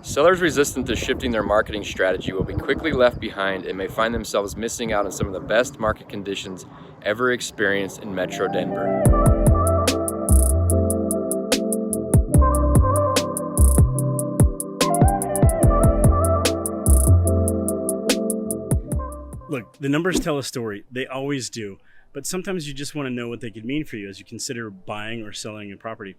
Sellers resistant to shifting their marketing strategy will be quickly left behind and may find themselves missing out on some of the best market conditions ever experienced in Metro Denver. Look, the numbers tell a story. They always do. But sometimes you just want to know what they could mean for you as you consider buying or selling a property.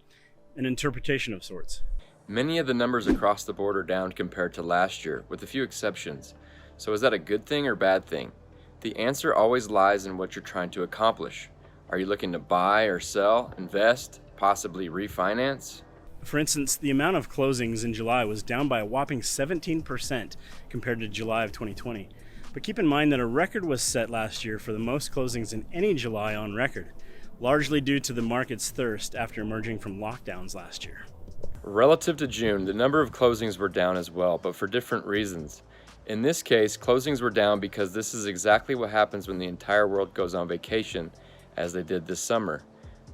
An interpretation of sorts. Many of the numbers across the board are down compared to last year, with a few exceptions. So is that a good thing or bad thing? The answer always lies in what you're trying to accomplish. Are you looking to buy or sell, invest, possibly refinance? For instance, the amount of closings in July was down by a whopping 17% compared to July of 2020. But keep in mind that a record was set last year for the most closings in any July on record, largely due to the market's thirst after emerging from lockdowns last year. Relative to June, the number of closings were down as well, but for different reasons. In this case, closings were down because this is exactly what happens when the entire world goes on vacation, as they did this summer.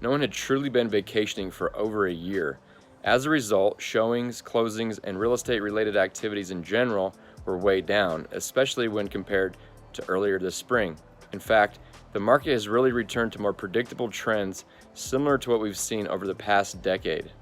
No one had truly been vacationing for over a year. As a result, showings, closings, and real estate related activities in general were way down, especially when compared to earlier this spring. In fact, the market has really returned to more predictable trends similar to what we've seen over the past decade.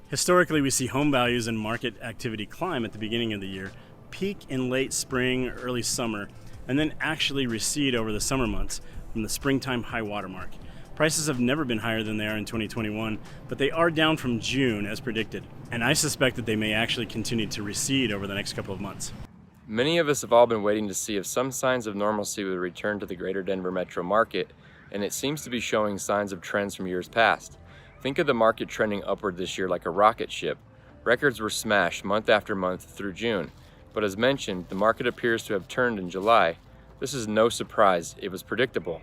Historically, we see home values and market activity climb at the beginning of the year, peak in late spring or early summer, and then actually recede over the summer months from the springtime high watermark. Prices have never been higher than they are in 2021, but they are down from June as predicted, and I suspect that they may actually continue to recede over the next couple of months. Many of us have all been waiting to see if some signs of normalcy would return to the greater Denver metro market, and it seems to be showing signs of trends from years past. Think of the market trending upward this year like a rocket ship. Records were smashed month after month through June, but as mentioned, the market appears to have turned in July. This is no surprise, it was predictable.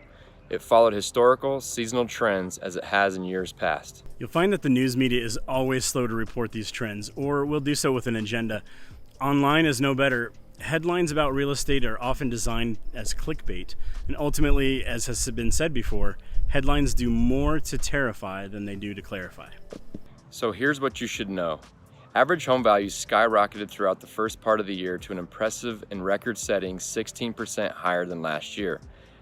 It followed historical, seasonal trends as it has in years past. You'll find that the news media is always slow to report these trends, or will do so with an agenda. Online is no better. Headlines about real estate are often designed as clickbait, and ultimately, as has been said before, headlines do more to terrify than they do to clarify. So here's what you should know. Average home values skyrocketed throughout the first part of the year to an impressive and record-setting 16% higher than last year.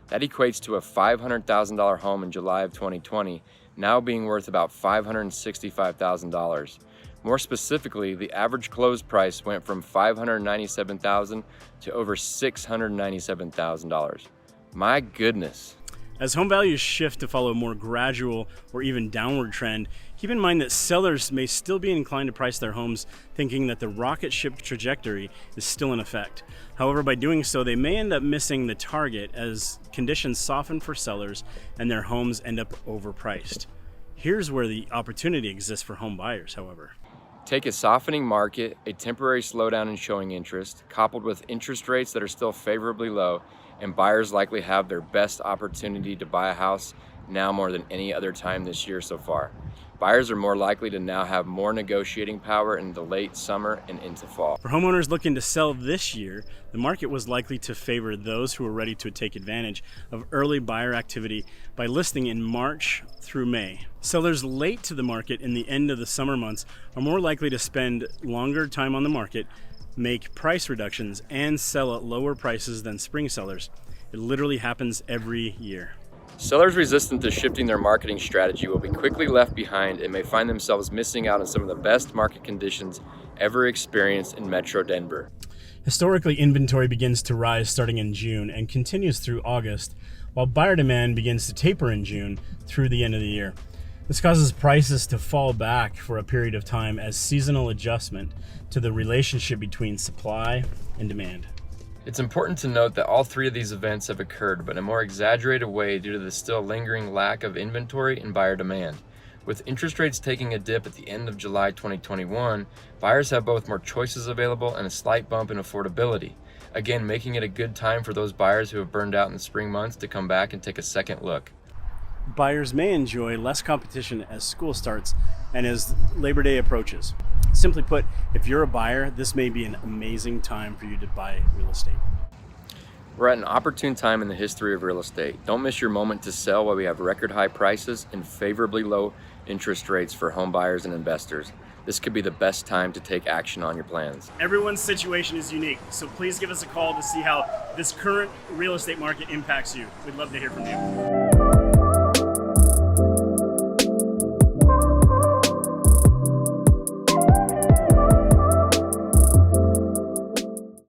That equates to a $500,000 home in July of 2020, now being worth about $565,000. More specifically, the average close price went from $597,000 to over $697,000. My goodness. As home values shift to follow a more gradual or even downward trend, keep in mind that sellers may still be inclined to price their homes thinking that the rocket ship trajectory is still in effect. However, by doing so, they may end up missing the target as conditions soften for sellers and their homes end up overpriced. Here's where the opportunity exists for home buyers, however. Take a softening market, a temporary slowdown in showing interest, coupled with interest rates that are still favorably low, and buyers likely have their best opportunity to buy a house now more than any other time this year so far. Buyers are more likely to now have more negotiating power in the late summer and into fall. For homeowners looking to sell this year, the market was likely to favor those who were ready to take advantage of early buyer activity by listing in March through May. Sellers late to the market in the end of the summer months are more likely to spend longer time on the market, make price reductions, and sell at lower prices than spring sellers. It literally happens every year. Sellers resistant to shifting their marketing strategy will be quickly left behind and may find themselves missing out on some of the best market conditions ever experienced in Metro Denver. Historically, inventory begins to rise starting in June and continues through August, while buyer demand begins to taper in June through the end of the year. This causes prices to fall back for a period of time as seasonal adjustment to the relationship between supply and demand. It's important to note that all three of these events have occurred, but in a more exaggerated way due to the still lingering lack of inventory and buyer demand. With interest rates taking a dip at the end of July 2021, buyers have both more choices available and a slight bump in affordability, again making it a good time for those buyers who have burned out in the spring months to come back and take a second look. Buyers may enjoy less competition as school starts and as Labor Day approaches. Simply put, if you're a buyer, this may be an amazing time for you to buy real estate. We're at an opportune time in the history of real estate. Don't miss your moment to sell while we have record high prices and favorably low interest rates for home buyers and investors. this could be the best time to take action on your plans. Everyone's situation is unique, so please give us a call to see how this current real estate market impacts you. We'd love to hear from you.